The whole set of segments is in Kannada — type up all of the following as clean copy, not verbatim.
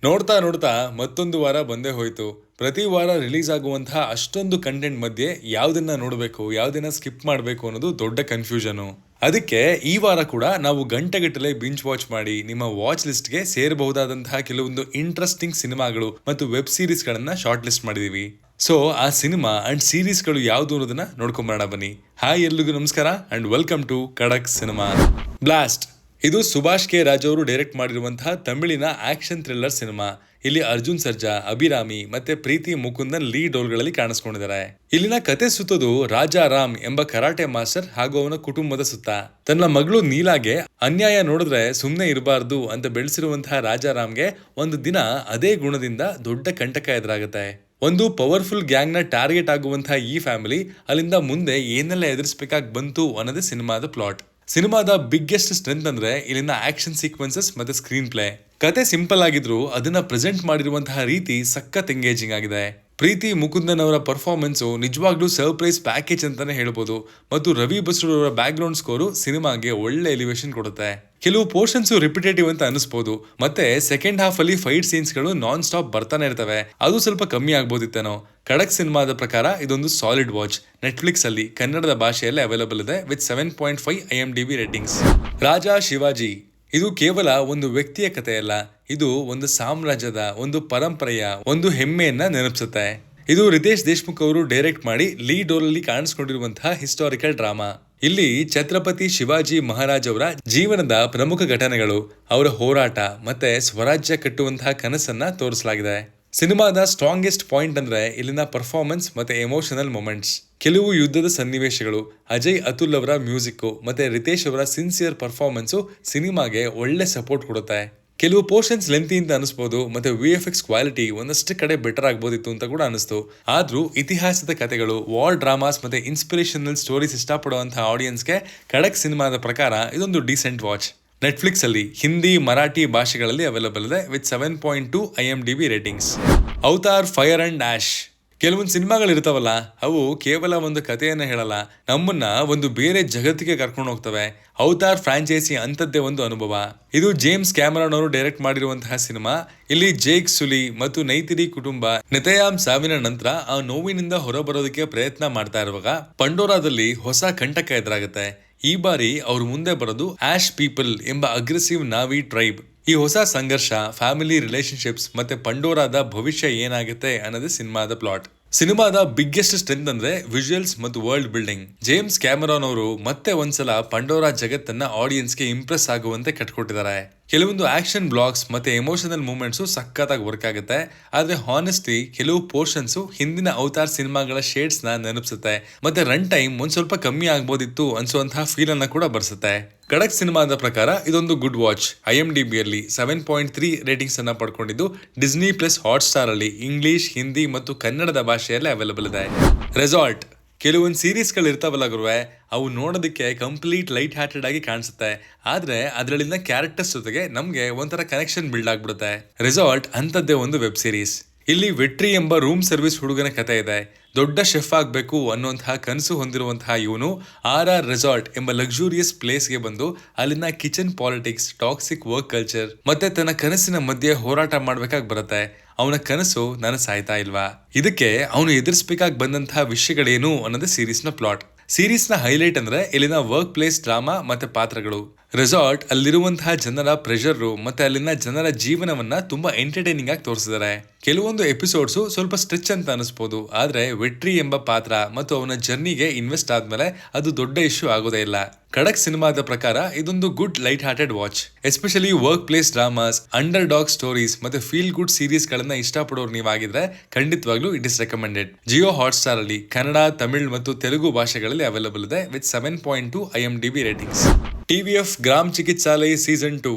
ನೋಡ್ತಾ ನೋಡ್ತಾ ಮತ್ತೊಂದು ವಾರ ಬಂದೇ ಹೋಯ್ತು. ಪ್ರತಿ ವಾರ ರಿಲೀಸ್ ಆಗುವಂತಹ ಅಷ್ಟೊಂದು ಕಂಟೆಂಟ್ ಮಧ್ಯೆ ಯಾವ್ದನ್ನ ನೋಡಬೇಕು, ಯಾವ್ದನ್ನ ಸ್ಕಿಪ್ ಮಾಡಬೇಕು ಅನ್ನೋದು ದೊಡ್ಡ ಕನ್ಫ್ಯೂಷನ್. ಅದಕ್ಕೆ ಈ ವಾರ ಕೂಡ ನಾವು ಗಂಟೆಗಟ್ಟಲೆ ಬಿಂಚ್ ವಾಚ್ ಮಾಡಿ ನಿಮ್ಮ ವಾಚ್ ಲಿಸ್ಟ್ಗೆ ಸೇರಬಹುದಾದಂತಹ ಕೆಲವೊಂದು ಇಂಟ್ರೆಸ್ಟಿಂಗ್ ಸಿನಿಮಾಗಳು ಮತ್ತು ವೆಬ್ ಸೀರೀಸ್ ಗಳನ್ನ ಶಾರ್ಟ್ ಲಿಸ್ಟ್ ಮಾಡಿದೀವಿ. ಸೊ ಆ ಸಿನಿಮಾ ಅಂಡ್ ಸೀರೀಸ್ಗಳು ಯಾವ್ದು ಅನ್ನೋದನ್ನ ನೋಡ್ಕೊಂಬರೋಣ ಬನ್ನಿ. ಹಾಯ್, ಎಲ್ರಿಗೂ ನಮಸ್ಕಾರ ಅಂಡ್ ವೆಲ್ಕಮ್ ಟು ಖಡಕ್ ಸಿನಿಮಾ ಬ್ಲಾಸ್ಟ್. ಇದು ಸುಭಾಷ್ ಕೆ ರಾಜ್ ಅವರು ಡೈರೆಕ್ಟ್ ಮಾಡಿರುವಂತಹ ತಮಿಳಿನ ಆಕ್ಷನ್ ಥ್ರಿಲ್ಲರ್ ಸಿನಿಮಾ. ಇಲ್ಲಿ ಅರ್ಜುನ್ ಸರ್ಜಾ, ಅಭಿರಾಮಿ ಮತ್ತೆ ಪ್ರೀತಿ ಮುಕುಂದನ್ ಲೀಡ್ ರೋಲ್ಗಳಲ್ಲಿ ಕಾಣಿಸ್ಕೊಂಡಿದ್ದಾರೆ. ಇಲ್ಲಿನ ಕತೆ ಸುತ್ತೋದು ರಾಜಾ ರಾಮ್ ಎಂಬ ಕರಾಟೆ ಮಾಸ್ಟರ್ ಹಾಗೂ ಅವನ ಕುಟುಂಬದ ಸುತ್ತ. ತನ್ನ ಮಗಳು ನೀಲಾಗೆ ಅನ್ಯಾಯ ನೋಡಿದ್ರೆ ಸುಮ್ನೆ ಇರಬಾರ್ದು ಅಂತ ಬೆಳೆಸಿರುವಂತಹ ರಾಜಾರಾಮ್ಗೆ ಒಂದು ದಿನ ಅದೇ ಗುಣದಿಂದ ದೊಡ್ಡ ಕಂಟಕ ಎದುರಾಗುತ್ತೆ. ಒಂದು ಪವರ್ಫುಲ್ ಗ್ಯಾಂಗ್ ನ ಟಾರ್ಗೆಟ್ ಆಗುವಂತಹ ಈ ಫ್ಯಾಮಿಲಿ ಅಲ್ಲಿಂದ ಮುಂದೆ ಏನೆಲ್ಲ ಎದುರಿಸಬೇಕಾಗಿ ಬಂತು ಅನ್ನೋದೇ ಸಿನಿಮಾದ ಪ್ಲಾಟ್. ಸಿನಿಮಾದ ಬಿಗ್ಗೆಸ್ಟ್ ಸ್ಟ್ರೆಂತ್ ಅಂದ್ರೆ ಇಲ್ಲಿನ ಆಕ್ಷನ್ ಸೀಕ್ವೆನ್ಸಸ್ ಮತ್ತೆ ಸ್ಕ್ರೀನ್ ಪ್ಲೇ. ಕತೆ ಸಿಂಪಲ್ ಆಗಿದ್ರು ಅದನ್ನ ಪ್ರೆಸೆಂಟ್ ಮಾಡಿರುವಂತಹ ರೀತಿ ಸಖತ್ ಎಂಗೇಜಿಂಗ್ ಆಗಿದೆ. ಪ್ರೀತಿ ಮುಕುಂದನ್ ಅವರ ಪರ್ಫಾರ್ಮೆನ್ಸ್ ನಿಜವಾಗ್ಲೂ ಸರ್ಪ್ರೈಸ್ ಪ್ಯಾಕೇಜ್ ಅಂತಾನೆ ಹೇಳ್ಬೋದು. ಮತ್ತು ರವಿ ಬಸ್ರೂರ್ ಅವರ ಬ್ಯಾಕ್ ಗ್ರೌಂಡ್ ಸ್ಕೋರು ಸಿನಿಮಾಗೆ ಒಳ್ಳೆ ಎಲಿವೇಶನ್ ಕೊಡುತ್ತೆ. ಕೆಲವು ಪೋರ್ಷನ್ಸ್ ರಿಪಿಟೇಟಿವ್ ಅಂತ ಅನಿಸ್ಬೋದು, ಮತ್ತೆ ಸೆಕೆಂಡ್ ಹಾಫ್ ಅಲ್ಲಿ ಫೈಟ್ ಸೀನ್ಸ್ ಗಳು ನಾನ್ ಸ್ಟಾಪ್ ಬರ್ತಾನೆ ಇರ್ತವೆ. ಅದು ಸ್ವಲ್ಪ ಕಮ್ಮಿ ಆಗ್ಬೋದಿತ್ತೇನೋ. ಖಡಕ್ ಸಿನಿಮಾದ ಪ್ರಕಾರ ಇದೊಂದು ಸಾಲಿಡ್ ವಾಚ್. ನೆಟ್ಫ್ಲಿಕ್ಸ್ ಅಲ್ಲಿ ಕನ್ನಡದ ಭಾಷೆಯಲ್ಲಿ ಅವೈಲಬಲ್ ಇದೆ with 7.5 IMDb ratings. Raja Shivaji ಇದು ಕೇವಲ ಒಂದು ವ್ಯಕ್ತಿಯ ಕಥೆಯಲ್ಲ, ಇದು ಒಂದು ಸಾಮ್ರಾಜ್ಯದ, ಒಂದು ಪರಂಪರೆಯ, ಒಂದು ಹೆಮ್ಮೆಯನ್ನ ನೆನಪಿಸುತ್ತೆ. ಇದು ರಿತೇಶ್ ದೇಶ್ಮುಖ್ ಅವರು ಡೈರೆಕ್ಟ್ ಮಾಡಿ ಲೀಡ್ ರೋಲ್ ಅಲ್ಲಿ ಕಾಣಿಸ್ಕೊಂಡಿರುವಂತಹ ಹಿಸ್ಟಾರಿಕಲ್ ಡ್ರಾಮಾ. ಇಲ್ಲಿ ಛತ್ರಪತಿ ಶಿವಾಜಿ ಮಹಾರಾಜ್ ಅವರ ಜೀವನದ ಪ್ರಮುಖ ಘಟನೆಗಳು, ಅವರ ಹೋರಾಟ ಮತ್ತೆ ಸ್ವರಾಜ್ಯ ಕಟ್ಟುವಂತಹ ಕನಸನ್ನ ತೋರಿಸಲಾಗಿದೆ. ಸಿನಿಮಾದ ಸ್ಟ್ರಾಂಗೆಸ್ಟ್ ಪಾಯಿಂಟ್ ಅಂದ್ರೆ ಇಲ್ಲಿನ ಪರ್ಫಾರ್ಮೆನ್ಸ್ ಮತ್ತೆ ಎಮೋಷನಲ್ ಮೊಮೆಂಟ್ಸ್. ಕೆಲವು ಯುದ್ಧದ ಸನ್ನಿವೇಶಗಳು, ಅಜಯ್ ಅತುಲ್ ಅವರ ಮ್ಯೂಸಿಕ್ ಮತ್ತೆ ರಿತೇಶ್ ಅವರ ಸಿನ್ಸಿಯರ್ ಪರ್ಫಾರ್ಮೆನ್ಸ್ ಸಿನಿಮಾಗೆ ಒಳ್ಳೆ ಸಪೋರ್ಟ್ ಕೊಡುತ್ತೆ. ಕೆಲವು ಪೋರ್ಷನ್ಸ್ ಲೆಂತಿ ಅಂತ ಅನಿಸ್ಬೋದು, ಮತ್ತೆ VFX ಕ್ವಾಲಿಟಿ ಒಂದಷ್ಟು ಕಡೆ ಬೆಟರ್ ಆಗ್ಬೋದಿತ್ತು ಅಂತ ಕೂಡ ಅನಿಸ್ತು. ಆದ್ರೂ ಇತಿಹಾಸದ ಕಥೆಗಳು, ವಾರ್ ಡ್ರಾಮಾಸ್ ಮತ್ತೆ ಇನ್ಸ್ಪಿರೇಷನಲ್ ಸ್ಟೋರೀಸ್ ಇಷ್ಟಪಡುವಂತಹ ಆಡಿಯನ್ಸ್ಗೆ ಖಡಕ್ ಸಿನಿಮಾದ ಪ್ರಕಾರ ಇದೊಂದು ಡೀಸೆಂಟ್ ವಾಚ್. ನೆಟ್ಫ್ಲಿಕ್ಸ್ ಅಲ್ಲಿ ಹಿಂದಿ, ಮರಾಠಿ ಭಾಷೆಗಳಲ್ಲಿ ಅವೈಲಬಲ್ ಇದೆ with 7.2 IMDb ratings. Avatar Fire and Ash. ಕೆಲವೊಂದು ಸಿನಿಮಾಗಳು ಇರ್ತಾವಲ್ಲ, ಅವು ಕೇವಲ ಒಂದು ಕಥೆಯನ್ನ ಹೇಳಲ್ಲ, ನಮ್ಮನ್ನ ಒಂದು ಬೇರೆ ಜಗತ್ತಿಗೆ ಕರ್ಕೊಂಡು ಹೋಗ್ತವೆ. ಅವತಾರ್ ಫ್ರಾಂಚೈಸಿ ಅಂತದ್ದೇ ಒಂದು ಅನುಭವ. ಇದು ಜೇಮ್ಸ್ ಕ್ಯಾಮರಾನ್ ಅವರು ಡೈರೆಕ್ಟ್ ಮಾಡಿರುವಂತಹ ಸಿನಿಮಾ. ಇಲ್ಲಿ ಜೇಕ್ ಸುಲಿ ಮತ್ತು ನೈತಿರಿ ಕುಟುಂಬ ನೆತಯಾಮ್ ಸಾವಿನ ನಂತರ ಆ ನೋವಿನಿಂದ ಹೊರಬರೋದಕ್ಕೆ ಪ್ರಯತ್ನ ಮಾಡ್ತಾ ಇರುವಾಗ ಪಂಡೋರಾದಲ್ಲಿ ಹೊಸ ಕಂಟಕ ಎದುರಾಗುತ್ತೆ. ಈ ಬಾರಿ ಅವ್ರ ಮುಂದೆ ಬರೋದು ಆಶ್ ಪೀಪಲ್ ಎಂಬ ಅಗ್ರೆಸಿವ್ ನಾವಿ ಟ್ರೈಬ್. ಈ ಹೊಸ ಸಂಘರ್ಷ, ಫ್ಯಾಮಿಲಿ ರಿಲೇಶನ್ಶಿಪ್ಸ್ ಮತ್ತೆ ಪಂಡೋರಾದ ಭವಿಷ್ಯ ಏನಾಗುತ್ತೆ ಅನ್ನೋದೇ ಸಿನಿಮಾದ ಪ್ಲಾಟ್. ಸಿನಿಮಾದ ಬಿಗ್ಗೆಸ್ಟ್ ಸ್ಟ್ರೆಂತ್ ಅಂದ್ರೆ ವಿಜುವಲ್ಸ್ ಮತ್ತು ವರ್ಲ್ಡ್ ಬಿಲ್ಡಿಂಗ್. ಜೇಮ್ಸ್ ಕ್ಯಾಮರಾನ್ ಅವರು ಮತ್ತೆ ಒಂದ್ಸಲ ಪಂಡೋರಾ ಜಗತ್ತನ್ನ ಆಡಿಯನ್ಸ್ಗೆ ಇಂಪ್ರೆಸ್ ಆಗುವಂತೆ ಕಟ್ಕೊಟ್ಟಿದ್ದಾರೆ. ಕೆಲವೊಂದು ಆಕ್ಷನ್ ಬ್ಲಾಕ್ಸ್ ಮತ್ತೆ ಎಮೋಷನಲ್ ಮೂವ್ಮೆಂಟ್ಸ್ ಸಖತ್ತಾಗಿ ವರ್ಕ್ ಆಗುತ್ತೆ. ಆದ್ರೆ ಹಾನೆಸ್ಟ್ಲಿ ಕೆಲವು ಪೋರ್ಷನ್ಸ್ ಹಿಂದಿನ ಅವತಾರ್ ಸಿನಿಮಾಗಳ ಶೇಡ್ಸ್ ನ ನೆನಪಿಸುತ್ತೆ. ಮತ್ತೆ ರನ್ ಟೈಮ್ ಒಂದ್ ಸ್ವಲ್ಪ ಕಮ್ಮಿ ಆಗ್ಬೋದಿತ್ತು ಅನ್ಸುವಂತಹ ಫೀಲ್ ಅನ್ನ ಕೂಡ ಬರ್ಸುತ್ತೆ. ಖಡಕ್ ಸಿನಿಮಾದ ಪ್ರಕಾರ ಇದೊಂದು ಗುಡ್ ವಾಚ್. IMDb ಅಲ್ಲಿ 7.3 ರೇಟಿಂಗ್ಸ್ ಅನ್ನ ಪಡ್ಕೊಂಡಿದ್ದು ಡಿಸ್ನಿ ಪ್ಲಸ್ ಹಾಟ್ ಸ್ಟಾರ್ ಅಲ್ಲಿ ಇಂಗ್ಲಿಷ್, ಹಿಂದಿ ಮತ್ತು ಕನ್ನಡದ ಭಾಷೆಯಲ್ಲಿ ಅವೈಲಬಲ್ ಇದೆ. ರೆಸಾರ್ಟ್. ಕೆಲವೊಂದು ಸೀರೀಸ್ಗಳು ಇರ್ತಾವಲ್ಲ ಗುರುವೆ, ಅವು ನೋಡೋದಕ್ಕೆ ಕಂಪ್ಲೀಟ್ ಲೈಟ್ ಹಾರ್ಟೆಡ್ ಆಗಿ ಕಾಣಿಸುತ್ತೆ. ಆದ್ರೆ ಅದರಲ್ಲಿನ ಕ್ಯಾರೆಕ್ಟರ್ಸ್ ಜೊತೆಗೆ ನಮ್ಗೆ ಒಂಥರ ಕನೆಕ್ಷನ್ ಬಿಲ್ಡ್ ಆಗ್ಬಿಡುತ್ತೆ. ರೆಸಾರ್ಟ್ ಅಂತದ್ದೇ ಒಂದು ವೆಬ್ ಸೀರೀಸ್. ಇಲ್ಲಿ ವೆಟ್ರಿ ಎಂಬ ರೂಮ್ ಸರ್ವಿಸ್ ಹುಡುಗನ ಕತೆ ಇದೆ. ದೊಡ್ಡ ಶೆಫ್ ಆಗ್ಬೇಕು ಅನ್ನುವಂತಹ ಕನಸು ಹೊಂದಿರುವಂತಹ ಇವನು RR ರೆಸಾರ್ಟ್ ಎಂಬ ಲಕ್ಸುರಿಯಸ್ ಪ್ಲೇಸ್ಗೆ ಬಂದು ಅಲ್ಲಿನ kitchen politics, toxic work culture ಮತ್ತೆ ತನ್ನ ಕನಸಿನ ಮಧ್ಯೆ ಹೋರಾಟ ಮಾಡ್ಬೇಕಾಗಿ ಬರುತ್ತೆ. ಅವನ ಕನಸು ನಾನು ಸಾಯ್ತಾ ಇಲ್ವಾ, ಇದಕ್ಕೆ ಅವನು ಎದುರಿಸಬೇಕಾಗಿ ಬಂದಂತಹ ವಿಷಯಗಳೇನು ಅನ್ನೋದೇ ಸೀರೀಸ್ ನ ಪ್ಲಾಟ್. ಸೀರೀಸ್ ನ ಹೈಲೈಟ್ ಅಂದ್ರೆ ಇಲ್ಲಿನ ವರ್ಕ್ ಪ್ಲೇಸ್ ಡ್ರಾಮಾ ಮತ್ತೆ ಪಾತ್ರಗಳು. ರೆಸಾರ್ಟ್ ಅಲ್ಲಿರುವಂತಹ ಜನರ ಪ್ರೆಷರ್ ಮತ್ತೆ ಅಲ್ಲಿನ ಜನರ ಜೀವನವನ್ನ ತುಂಬಾ ಎಂಟರ್ಟೈನಿಂಗ್ ಆಗಿ ತೋರಿಸಿದ್ದಾರೆ. ಕೆಲವೊಂದು ಎಪಿಸೋಡ್ಸ್ ಸ್ವಲ್ಪ ಸ್ಟ್ರೆಚ್ ಅಂತ ಅನಿಸ್ಬೋದು, ಆದ್ರೆ ವೆಟ್ರಿ ಎಂಬ ಪಾತ್ರ ಮತ್ತು ಅವನ ಜರ್ನಿಗೆ ಇನ್ವೆಸ್ಟ್ ಆದ್ಮೇಲೆ ಅದು ದೊಡ್ಡ ಇಶ್ಯೂ ಆಗೋದೇ ಇಲ್ಲ. ಖಡಕ್ ಸಿನಿಮಾದ ಪ್ರಕಾರ ಇದೊಂದು good light hearted watch. Especially work place dramas, underdog stories ಮತ್ತೆ ಫೀಲ್ ಗುಡ್ ಸೀರೀಸ್ ಗಳನ್ನ ಇಷ್ಟಪಡೋರು ನೀವಾಗಿದ್ರೆ ಖಂಡಿತವಾಗ್ಲೂ it is recommended. Jio Hotstar ಅಲ್ಲಿ ಕನ್ನಡ, ತಮಿಳ್ ಮತ್ತು ತೆಲುಗು ಭಾಷೆಗಳಲ್ಲಿ ಅವೈಲಬಲ್ ಇದೆ with 7.2 IMDb ratings. TVF Gram Chikitsalay season 2.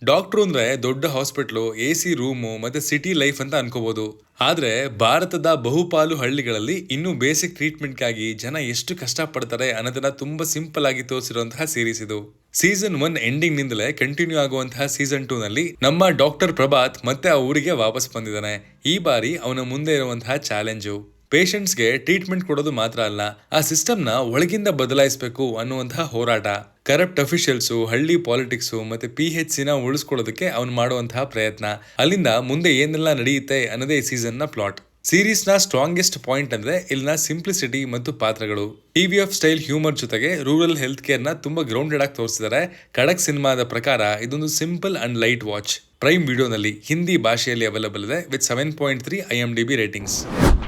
Doctor ಅಂದ್ರೆ ದೊಡ್ಡ ಹಾಸ್ಪಿಟ್ಲು, AC ರೂಮು ಮತ್ತೆ ಸಿಟಿ ಲೈಫ್ ಅಂತ ಅನ್ಕೋಬಹುದು. ಆದ್ರೆ ಭಾರತದ ಬಹುಪಾಲು ಹಳ್ಳಿಗಳಲ್ಲಿ ಇನ್ನೂ ಬೇಸಿಕ್ ಟ್ರೀಟ್ಮೆಂಟ್ಗಾಗಿ ಜನ ಎಷ್ಟು ಕಷ್ಟ ಪಡ್ತಾರೆ ಅನ್ನೋದನ್ನ ತುಂಬಾ ಸಿಂಪಲ್ ಆಗಿ ತೋರಿಸಿರುವಂತಹ ಸೀರೀಸ್ ಇದು. ಸೀಸನ್ 1 ಎಂಡಿಂಗ್ ನಿಂದಲೇ ಕಂಟಿನ್ಯೂ ಆಗುವಂತಹ ಸೀಸನ್ 2 ನಲ್ಲಿ ನಮ್ಮ ಡಾಕ್ಟರ್ ಪ್ರಭಾತ್ ಮತ್ತೆ ಆ ಊರಿಗೆ ವಾಪಸ್ ಬಂದಿದ್ದಾನೆ. ಈ ಬಾರಿ ಅವನ ಮುಂದೆ ಇರುವಂತಹ ಚಾಲೆಂಜು ಪೇಷಂಟ್ಸ್ಗೆ ಟ್ರೀಟ್ಮೆಂಟ್ ಕೊಡೋದು ಮಾತ್ರ ಅಲ್ಲ, ಆ ಸಿಸ್ಟಮ್ನ ಒಳಗಿಂದ ಬದಲಾಯಿಸಬೇಕು ಅನ್ನುವಂತಹ ಹೋರಾಟ. ಕರಪ್ಟ್ ಅಫಿಷಿಯಲ್ಸು, ಹಳ್ಳಿ ಪಾಲಿಟಿಕ್ಸು ಮತ್ತೆ PHCನ ಉಳಿಸ್ಕೊಳ್ಳೋದಕ್ಕೆ ಅವನು ಮಾಡುವಂತಹ ಪ್ರಯತ್ನ, ಅಲ್ಲಿಂದ ಮುಂದೆ ಏನೆಲ್ಲ ನಡೆಯುತ್ತೆ ಅನ್ನೋದೇ ಈ ಸೀಸನ್ನ ಪ್ಲಾಟ್. ಸೀರೀಸ್ನ ಸ್ಟ್ರಾಂಗೆಸ್ಟ್ ಪಾಯಿಂಟ್ ಅಂದ್ರೆ ಇಲ್ಲಿನ ಸಿಂಪ್ಲಿಸಿಟಿ ಮತ್ತು ಪಾತ್ರಗಳು. TVF ಸ್ಟೈಲ್ ಹ್ಯೂಮರ್ ಜೊತೆಗೆ ರೂರಲ್ ಹೆಲ್ತ್ ಕೇರ್ನ ತುಂಬಾ ಗ್ರೌಂಡೆಡ್ ಆಗಿ ತೋರಿಸಿದ್ದಾರೆ. ಖಡಕ್ ಸಿನಿಮಾದ ಪ್ರಕಾರ ಇದೊಂದು simple and light watch. Prime ವಿಡಿಯೋನಲ್ಲಿ ಹಿಂದಿ ಭಾಷೆಯಲ್ಲಿ ಅವೈಲಬಲ್ ಇದೆ ವಿತ್ 7.3 IMDb ratings.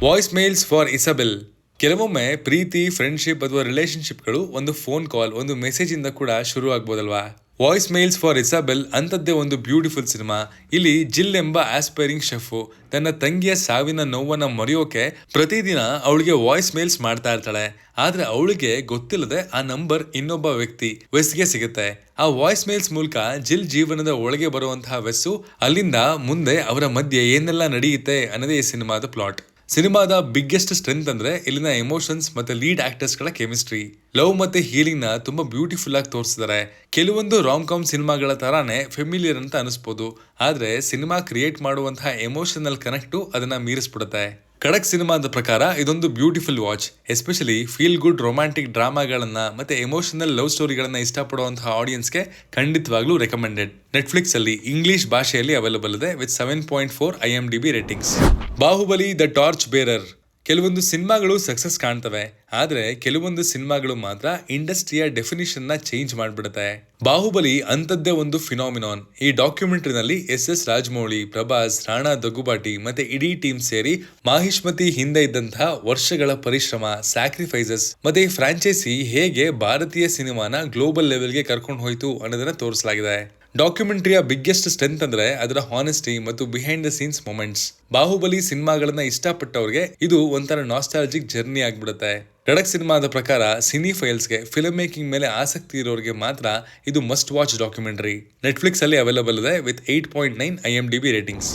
Voice mails for Isabel. ಕೆಲವೊಮ್ಮೆ ಪ್ರೀತಿ, ಫ್ರೆಂಡ್ಶಿಪ್ ಅಥವಾ ರಿಲೇಶನ್ಶಿಪ್ಗಳು ಒಂದು ಫೋನ್ ಕಾಲ್, ಒಂದು ಮೆಸೇಜ್ ಇಂದ ಕೂಡ ಶುರು ಆಗ್ಬೋದಲ್ವಾ. ವಾಯ್ಸ್ ಮೇಲ್ಸ್ ಫಾರ್ ಇಸಾಬೆಲ್ ಅಂತದ್ದೇ ಒಂದು ಬ್ಯೂಟಿಫುಲ್ ಸಿನಿಮಾ. ಇಲ್ಲಿ ಜಿಲ್ ಎಂಬ ಆಸ್ಪೈರಿಂಗ್ ಶೆಫ್ ತನ್ನ ತಂಗಿಯ ಸಾವಿನ ನೋವನ್ನ ಮರೆಯೋಕೆ ಪ್ರತಿದಿನ ಅವಳಿಗೆ ವಾಯ್ಸ್ ಮೇಲ್ಸ್ ಮಾಡ್ತಾ ಇರ್ತಾಳೆ. ಆದ್ರೆ ಅವಳಿಗೆ ಗೊತ್ತಿಲ್ಲದೆ ಆ ನಂಬರ್ ಇನ್ನೊಬ್ಬ ವ್ಯಕ್ತಿ ವೆಸ್ಗೆ ಸಿಗುತ್ತೆ. ಆ ವಾಯ್ಸ್ ಮೇಲ್ಸ್ ಮೂಲಕ ಜಿಲ್ ಜೀವನದ ಒಳಗೆ ಬರುವಂತಹ ವೆಸ್ಸು, ಅಲ್ಲಿಂದ ಮುಂದೆ ಅವರ ಮಧ್ಯೆ ಏನೆಲ್ಲ ನಡೆಯುತ್ತೆ ಅನ್ನೋದೇ ಈ ಸಿನಿಮಾದ ಪ್ಲಾಟ್. ಸಿನಿಮಾದ ಬಿಗ್ಗೆಸ್ಟ್ ಸ್ಟ್ರೆಂತ್ ಅಂದ್ರೆ ಇಲ್ಲಿನ ಎಮೋಷನ್ಸ್ ಮತ್ತೆ ಲೀಡ್ ಆಕ್ಟರ್ಸ್ ಗಳ ಕೆಮಿಸ್ಟ್ರಿ. ಲವ್ ಮತ್ತೆ ಹೀಲಿಂಗ್ ನ ತುಂಬಾ ಬ್ಯೂಟಿಫುಲ್ ಆಗಿ ತೋರಿಸಿದ್ದಾರೆ. ಕೆಲವೊಂದು ರಾಮ್ ಕಾಮ್ ಸಿನಿಮಾಗಳ ತರಾನೇ ಫೆಮಿಲಿಯರ್ ಅಂತ ಅನಿಸ್ಬೋದು, ಆದ್ರೆ ಸಿನಿಮಾ ಕ್ರಿಯೇಟ್ ಮಾಡುವಂತಹ ಎಮೋಷನಲ್ ಕನೆಕ್ಟು ಅದನ್ನ ಮೀರಿಸ್ಬಿಡುತ್ತೆ. ಖಡಕ್ ಸಿನಿಮಾದ ಪ್ರಕಾರ ಇದೊಂದು beautiful watch. Especially feel good romantic ಡ್ರಾಮಾಗಳನ್ನ ಮತ್ತೆ ಎಮೋಷನಲ್ ಲವ್ ಸ್ಟೋರಿಗಳನ್ನ ಇಷ್ಟಪಡುವಂತಹ ಆಡಿಯನ್ಸ್ಗೆ ಖಂಡಿತವಾಗ್ಲೂ ರೆಕಮೆಂಡೆಡ್. ನೆಟ್ಫ್ಲಿಕ್ಸ್ ಅಲ್ಲಿ ಇಂಗ್ಲಿಷ್ ಭಾಷೆಯಲ್ಲಿ ಅವೈಲಬಲ್ ಇದೆ ವಿತ್ 7.4 IMDb ratings. Baahubali the torch bearer. ಕೆಲವೊಂದು ಸಿನಿಮಾಗಳು ಸಕ್ಸಸ್ ಕಾಣ್ತವೆ, ಆದ್ರೆ ಕೆಲವೊಂದು ಸಿನಿಮಾಗಳು ಮಾತ್ರ ಇಂಡಸ್ಟ್ರಿಯ ಡೆಫಿನಿಷನ್ ನ ಚೇಂಜ್ ಮಾಡ್ಬಿಡುತ್ತೆ. ಬಾಹುಬಲಿ ಅಂತದ್ದೇ ಒಂದು ಫಿನಾಮಿನಾನ್. ಈ ಡಾಕ್ಯುಮೆಂಟರಿನಲ್ಲಿ SS ರಾಜಮೌಳಿ, ಪ್ರಭಾಸ್, ರಾಣಾ ದಗ್ಗುಬಾಟಿ ಮತ್ತೆ ಇಡೀ ಟೀಮ್ ಸೇರಿ ಮಾಹಿಷ್ಮತಿ ಹಿಂದೆ ಇದ್ದಂತಹ ವರ್ಷಗಳ ಪರಿಶ್ರಮ, ಸ್ಯಾಕ್ರಿಫೈಸಸ್ ಮತ್ತೆ ಈ ಫ್ರಾಂಚೈಸಿ ಹೇಗೆ ಭಾರತೀಯ ಸಿನಿಮಾನ ಗ್ಲೋಬಲ್ ಲೆವೆಲ್ಗೆ ಕರ್ಕೊಂಡು ಹೋಯ್ತು ಅನ್ನೋದನ್ನ ತೋರಿಸಲಾಗಿದೆ. ಡಾಕ್ಯುಮೆಂಟರಿಯ ಬಿಗ್ಗೆಸ್ಟ್ ಸ್ಟ್ರೆಂತ್ ಅಂದ್ರೆ ಅದರ ಹಾನೆಸ್ಟಿ ಮತ್ತು behind the scenes moments. Baahubali ಸಿನಿಮಾಗಳನ್ನ ಇಷ್ಟಪಟ್ಟವ್ರಿಗೆ ಇದು ಒಂಥರ ನಾಸ್ಟಾಲಜಿಕ್ ಜರ್ನಿ ಆಗ್ಬಿಡುತ್ತೆ. ಖಡಕ್ ಸಿನಿಮಾದ ಪ್ರಕಾರ ಸಿನಿ ಫೈಲ್ಸ್ಗೆ, ಫಿಲ್ಮ್ ಮೇಕಿಂಗ್ ಮೇಲೆ ಆಸಕ್ತಿ ಇರೋರಿಗೆ ಮಾತ್ರ ಇದು ಮಸ್ಟ್ ವಾಚ್ ಡಾಕ್ಯುಮೆಂಟರಿ. ನೆಟ್ಫ್ಲಿಕ್ಸ್ ಅಲ್ಲಿ ಅವೈಲಬಲ್ ಇದೆ with 8.9 IMDb ratings.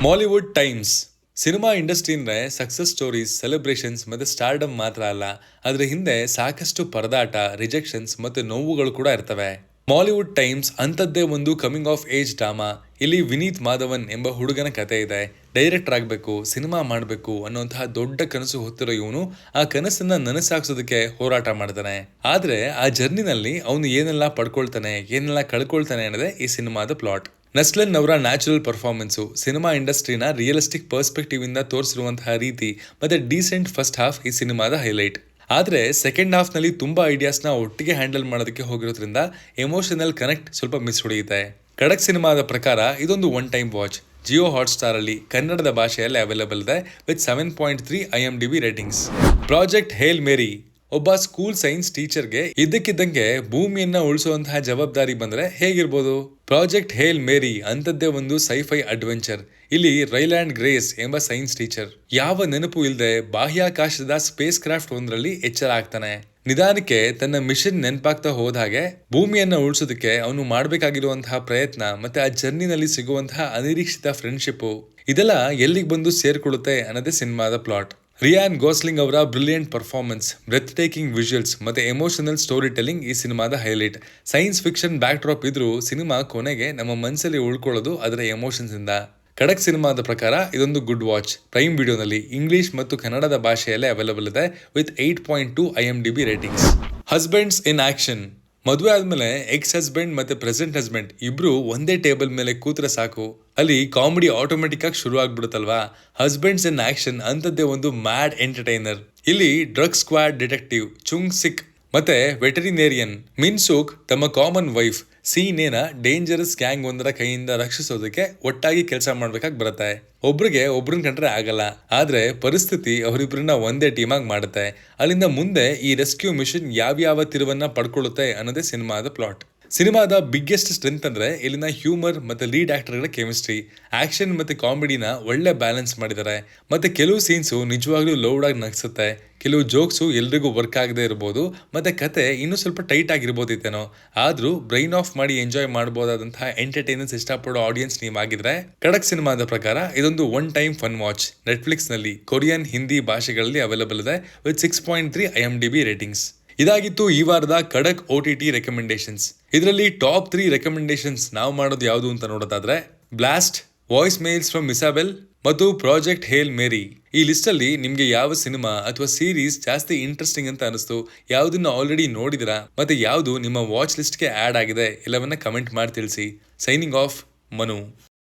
Mollywood times. Cinema industry ಅಂದ್ರೆ ಸಕ್ಸಸ್ ಸ್ಟೋರೀಸ್, ಸೆಲೆಬ್ರೇಷನ್ಸ್ ಮತ್ತೆ ಸ್ಟಾರ್ಡಮ್ ಮಾತ್ರ ಅಲ್ಲ, ಅದ್ರ ಹಿಂದೆ ಸಾಕಷ್ಟು ಪರದಾಟ, ರಿಜೆಕ್ಷನ್ಸ್ ಮತ್ತೆ ನೋವುಗಳು ಕೂಡ ಇರ್ತವೆ. ಮಾಲಿವುಡ್ ಟೈಮ್ಸ್ ಅಂತದ್ದೇ ಒಂದು ಕಮಿಂಗ್ ಆಫ್ ಏಜ್ ಡ್ರಾಮಾ. ಇಲ್ಲಿ ವಿನೀತ್ ಮಾಧವನ್ ಎಂಬ ಹುಡುಗನ ಕತೆ ಇದೆ. ಡೈರೆಕ್ಟರ್ ಆಗಬೇಕು, ಸಿನಿಮಾ ಮಾಡಬೇಕು ಅನ್ನುವಂತಹ ದೊಡ್ಡ ಕನಸು ಹೊತ್ತಿರೋ ಇವನು ಆ ಕನಸನ್ನ ನನಸಾಗಿಸೋದಕ್ಕೆ ಹೋರಾಟ ಮಾಡ್ತಾನೆ. ಆದ್ರೆ ಆ ಜರ್ನಿನಲ್ಲಿ ಅವನು ಏನೆಲ್ಲ ಪಡ್ಕೊಳ್ತಾನೆ, ಏನೆಲ್ಲ ಕಳ್ಕೊಳ್ತಾನೆ ಅನ್ನೋದೇ ಈ ಸಿನಿಮಾದ ಪ್ಲಾಟ್. ನಸ್ಲನ್ ಅವರ ನ್ಯಾಚುರಲ್ ಪರ್ಫಾರ್ಮೆನ್ಸು, ಸಿನಿಮಾ ಇಂಡಸ್ಟ್ರಿನ ರಿಯಲಿಸ್ಟಿಕ್ ಪರ್ಸ್ಪೆಕ್ಟಿವ್ ಇಂದ ತೋರಿಸಿರುವಂತಹ ರೀತಿ ಮತ್ತೆ ಡೀಸೆಂಟ್ ಫಸ್ಟ್ ಹಾಫ್ ಈ ಸಿನಿಮಾದ ಹೈಲೈಟ್. ಆದ್ರೆ ಸೆಕೆಂಡ್ ಹಾಫ್ ನಲ್ಲಿ ತುಂಬಾ ಐಡಿಯಾಸ್ನ ಒಟ್ಟಿಗೆ ಹ್ಯಾಂಡಲ್ ಮಾಡೋದಕ್ಕೆ ಹೋಗಿರೋದ್ರಿಂದ ಎಮೋಷನಲ್ ಕನೆಕ್ಟ್ ಸ್ವಲ್ಪ ಮಿಸ್ ಹೊಡೆಯುತ್ತೆ. ಖಡಕ್ ಸಿನಿಮಾದ ಪ್ರಕಾರ ಇದೊಂದು one time watch. Jio Hotstar ಅಲ್ಲಿ ಕನ್ನಡದ ಭಾಷೆಯಲ್ಲಿ ಅವೈಲಬಲ್ ಇದೆ ವಿತ್ 7.3 IMDb ರೇಟಿಂಗ್ಸ್. ಪ್ರಾಜೆಕ್ಟ್ ಹೇಲ್ ಮೇರಿ. ಒಬ್ಬ ಸ್ಕೂಲ್ ಸೈನ್ಸ್ ಟೀಚರ್ಗೆ ಇದ್ದಕ್ಕಿದ್ದಂಗೆ ಭೂಮಿಯನ್ನ ಉಳಿಸುವಂತಹ ಜವಾಬ್ದಾರಿ ಬಂದ್ರೆ ಹೇಗಿರ್ಬೋದು. ಪ್ರಾಜೆಕ್ಟ್ ಹೇಲ್ ಮೇರಿ ಅಂತದ್ದೇ ಒಂದು ಸೈಫೈ ಅಡ್ವೆಂಚರ್. ಇಲ್ಲಿ ರೈಲ್ಯಾಂಡ್ ಗ್ರೇಸ್ ಎಂಬ ಸೈನ್ಸ್ ಟೀಚರ್ ಯಾವ ನೆನಪು ಇಲ್ಲದೆ ಬಾಹ್ಯಾಕಾಶದ ಸ್ಪೇಸ್ ಕ್ರಾಫ್ಟ್ ಒಂದರಲ್ಲಿ ಎಚ್ಚರ ಆಗ್ತಾನೆ. ನಿಧಾನಕ್ಕೆ ತನ್ನ ಮಿಷನ್ ನೆನಪಾಗ್ತಾ ಹೋದ ಹಾಗೆ ಭೂಮಿಯನ್ನ ಉಳಿಸೋದಕ್ಕೆ ಅವನು ಮಾಡಬೇಕಾಗಿರುವಂತಹ ಪ್ರಯತ್ನ ಮತ್ತೆ ಆ ಜರ್ನಿನಲ್ಲಿ ಸಿಗುವಂತಹ ಅನಿರೀಕ್ಷಿತ ಫ್ರೆಂಡ್ಶಿಪ್, ಇದೆಲ್ಲ ಎಲ್ಲಿಗೆ ಬಂದು ಸೇರ್ಕೊಳ್ಳುತ್ತೆ ಅನ್ನೋದೇ ಸಿನಿಮಾದ ಪ್ಲಾಟ್. ರಿಯಾನ್ ಗೋಸ್ಲಿಂಗ್ ಅವರ brilliant performance, breathtaking visuals ಮತ್ತೆ ಎಮೋಷನಲ್ ಸ್ಟೋರಿ ಟೆಲ್ಲಿಂಗ್ ಈ ಸಿನಿಮಾದ highlight. Science fiction backdrop ಇದ್ರೂ ಸಿನಿಮಾ ಕೊನೆಗೆ ನಮ್ಮ ಮನಸ್ಸಲ್ಲಿ ಉಳ್ಕೊಳ್ಳೋದು ಅದರ ಎಮೋಷನ್ಸ್ ಇಂದ. ಖಡಕ್ ಸಿನಿಮಾದ ಪ್ರಕಾರ ಇದೊಂದು ಗುಡ್ ವಾಚ್. ಪ್ರೈಮ್ ವಿಡಿಯೋನಲ್ಲಿ ಇಂಗ್ಲಿಷ್ ಮತ್ತು ಕನ್ನಡದ ಭಾಷೆಯಲ್ಲೇ ಅವೈಲಬಲ್ ಇದೆ with 8.2 IMDb ratings. Husbands in action. ಮದುವೆ ಆದ್ಮೇಲೆ ಎಕ್ಸ್ ಹಸ್ಬೆಂಡ್ ಮತ್ತೆ ಪ್ರೆಸೆಂಟ್ ಹಸ್ಬೆಂಡ್ ಇಬ್ರು ಒಂದೇ ಟೇಬಲ್ ಮೇಲೆ ಕೂತ್ರೆ ಸಾಕು, ಅಲ್ಲಿ ಕಾಮಿಡಿ ಆಟೋಮೆಟಿಕ್ ಆಗಿ ಶುರು ಆಗ್ಬಿಡುತ್ತಲ್ವಾ. ಹಸ್ಬೆಂಡ್ಸ್ ಇನ್ ಆಕ್ಷನ್ ಅಂತದ್ದೇ ಒಂದು ಮ್ಯಾಡ್ ಎಂಟರ್ಟೈನರ್. ಇಲ್ಲಿ ಡ್ರಗ್ ಸ್ಕ್ವಾಡ್ ಡಿಟೆಕ್ಟಿವ್ ಚುಂಗ್ ಸಿಕ್ ಮತ್ತೆ ವೆಟರಿನೇರಿಯನ್ ಮಿನ್ಸೂಕ್ ತಮ್ಮ ಕಾಮನ್ ವೈಫ್ ಸೀನೇನ ಡೇಂಜರಸ್ ಗ್ಯಾಂಗ್ ಒಂದರ ಕೈಯಿಂದ ರಕ್ಷಿಸೋದಕ್ಕೆ ಒಟ್ಟಾಗಿ ಕೆಲಸ ಮಾಡ್ಬೇಕಾಗಿ ಬರುತ್ತೆ. ಒಬ್ರಿಗೆ ಒಬ್ರನ್ನ ಕಂಡ್ರೆ ಆಗಲ್ಲ, ಆದ್ರೆ ಪರಿಸ್ಥಿತಿ ಅವರಿಬ್ರನ್ನ ಒಂದೇ ಟೀಮ್ ಆಗಿ ಮಾಡುತ್ತೆ. ಅಲ್ಲಿಂದ ಮುಂದೆ ಈ ರೆಸ್ಕ್ಯೂ ಮಿಷನ್ ಯಾವ್ಯಾವ ತಿರುವನ್ನ ಪಡ್ಕೊಳ್ಳುತ್ತೆ ಅನ್ನೋದೇ ಸಿನಿಮಾದ ಪ್ಲಾಟ್. ಸಿನಿಮಾದ ಬಿಗ್ಗೆಸ್ಟ್ ಸ್ಟ್ರೆಂತ್ ಅಂದ್ರೆ ಇಲ್ಲಿನ ಹ್ಯೂಮರ್ ಮತ್ತೆ ಲೀಡ್ ಆಕ್ಟರ್ಗಳ ಕೆಮಿಸ್ಟ್ರಿ. ಆಕ್ಷನ್ ಮತ್ತೆ ಕಾಮಿಡಿನ ಒಳ್ಳೆ ಬ್ಯಾಲೆನ್ಸ್ ಮಾಡಿದ್ದಾರೆ. ಮತ್ತೆ ಕೆಲವು ಸೀನ್ಸು ನಿಜವಾಗ್ಲೂ ಲೌಡ್ ಆಗಿ ನಗಿಸುತ್ತೆ, ಕೆಲವು ಜೋಕ್ಸು ಎಲ್ರಿಗೂ ವರ್ಕ್ ಆಗದೆ ಇರ್ಬೋದು, ಮತ್ತೆ ಕತೆ ಇನ್ನೂ ಸ್ವಲ್ಪ ಟೈಟ್ ಆಗಿರ್ಬೋದಿತ್ತೇನೋ. ಆದ್ರೂ ಬ್ರೈನ್ ಆಫ್ ಮಾಡಿ ಎಂಜಾಯ್ ಮಾಡಬಹುದಾದಂತಹ ಎಂಟರ್ಟೈನ್ಮೆಂಟ್ಸ್ ಇಷ್ಟಪಡೋ ಆಡಿಯನ್ಸ್ ನೀವಾಗಿದ್ರೆ ಖಡಕ್ ಸಿನಿಮಾದ ಪ್ರಕಾರ ಇದೊಂದು one time fun watch. Netflix ನಲ್ಲಿ ಕೊರಿಯನ್, ಹಿಂದಿ ಭಾಷೆಗಳಲ್ಲಿ ಅವೈಲಬಲ್ ಇದೆ ವಿತ್ 6.3 IMDb ರೇಟಿಂಗ್ಸ್. ಇದಾಗಿತ್ತು ಈ ವಾರದ ಖಡಕ್ OTT ರೆಕಮೆಂಡೇಶನ್ಸ್. ಇದರಲ್ಲಿ ಟಾಪ್ 3 ರೆಕಮೆಂಡೇಶನ್ಸ್ ನಾವು ಮಾಡೋದು ಯಾವುದು ಅಂತ ನೋಡೋದಾದ್ರೆ blast, voice mails from Isabel, ಮತ್ತು ಪ್ರಾಜೆಕ್ಟ್ ಹೇಲ್ ಮೇರಿ. ಈ ಲಿಸ್ಟ್ ಅಲ್ಲಿ ನಿಮ್ಗೆ ಯಾವ ಸಿನಿಮಾ ಅಥವಾ ಸೀರೀಸ್ ಜಾಸ್ತಿ ಇಂಟ್ರೆಸ್ಟಿಂಗ್ ಅಂತ ಅನಿಸ್ತು, ಯಾವ್ದನ್ನ ಆಲ್ರೆಡಿ ನೋಡಿದಿರಾ, ಮತ್ತೆ ಯಾವ್ದು ನಿಮ್ಮ ವಾಚ್ ಲಿಸ್ಟ್ಗೆ ಆಡ್ ಆಗಿದೆ ಎಲ್ಲವನ್ನ ಕಮೆಂಟ್ ಮಾಡಿ ತಿಳಿಸಿ. Signing off, Manu.